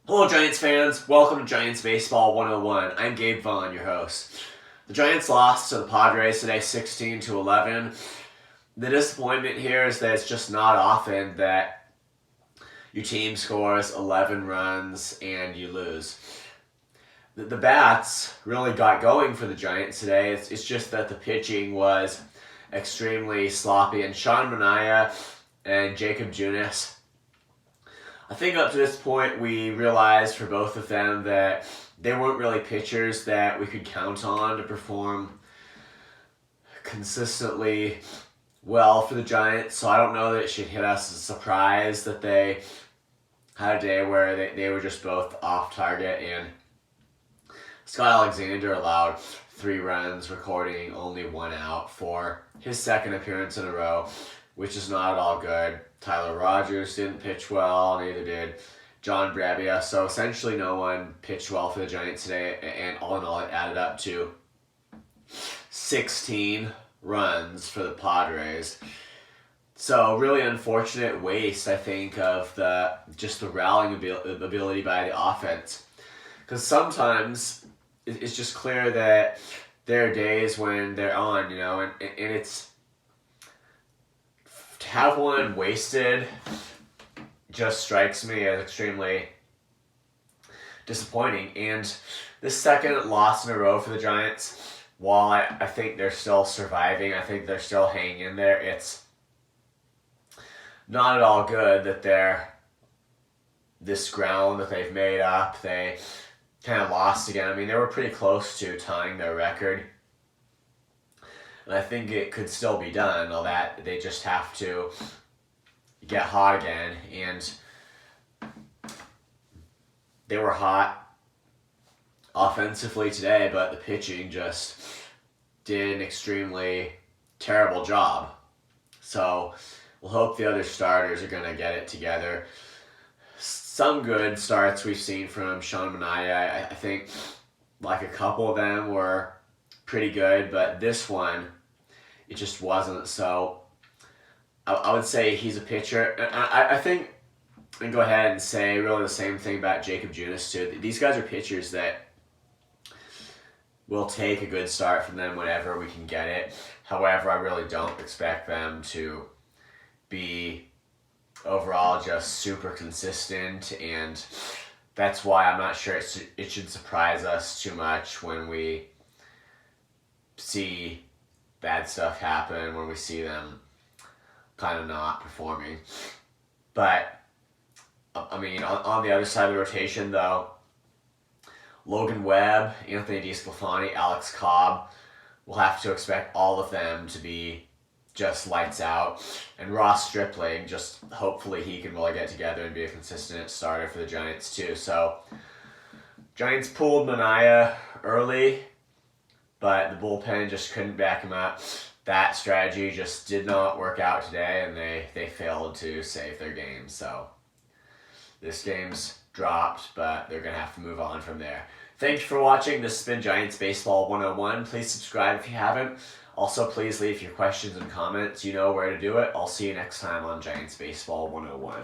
Hello Giants fans, welcome to Giants Baseball 101. I'm Gabe Vaughn, your host. The Giants lost to the Padres today 16-11. The disappointment here is that it's just not often that your team scores 11 runs and you lose. The bats really got going for the Giants today. It's just that the pitching was extremely sloppy, and Manaea and Jakob Junis, I think up to this point we realized for both of them that they weren't really pitchers that we could count on to perform consistently well for the Giants. So I don't know that it should hit us as a surprise that they had a day where they were just both off target, and Scott Alexander allowed 3 runs, recording only 1 out for his second appearance in a row, which is not at all good. Tyler Rogers didn't pitch well, neither did John Brabia. So essentially no one pitched well for the Giants today, and all in all it added up to 16 runs for the Padres. So really unfortunate waste, I think, of the rallying ability by the offense. Because sometimes it's just clear that there are days when they're on, and it's to have one wasted just strikes me as extremely disappointing. And this second loss in a row for the Giants, while I think they're still surviving, I think they're still hanging in there, it's not at all good that this ground that they've made up, they kind of lost again. I mean, they were pretty close to tying their record, and I think it could still be done, all that they just have to get hot again. And they were hot offensively today, but the pitching just did an extremely terrible job. So we'll hope the other starters are going to get it together. Some good starts we've seen from Manaea. I think like a couple of them were pretty good, but this one, it just wasn't. So I would say he's a pitcher. I think I can go ahead and say really the same thing about Jakob Junis too. These guys are pitchers that we'll take a good start from them whenever we can get it. However, I really don't expect them to be overall just super consistent, and that's why I'm not sure it should surprise us too much when we see bad stuff happen, when we see them kind of not performing. But I mean, on the other side of the rotation though, Logan Webb, Anthony DeSclafani, Alex Cobb, we'll have to expect all of them to be just lights out. And Ross Stripling, just hopefully he can really get together and be a consistent starter for the Giants too. So Giants pulled Manaea early, but the bullpen just couldn't back him up. That strategy just did not work out today, and they failed to save their game. So this game's dropped, but they're going to have to move on from there. Thank you for watching. This has been Giants Baseball 101. Please subscribe if you haven't. Also, please leave your questions and comments. You know where to do it. I'll see you next time on Giants Baseball 101.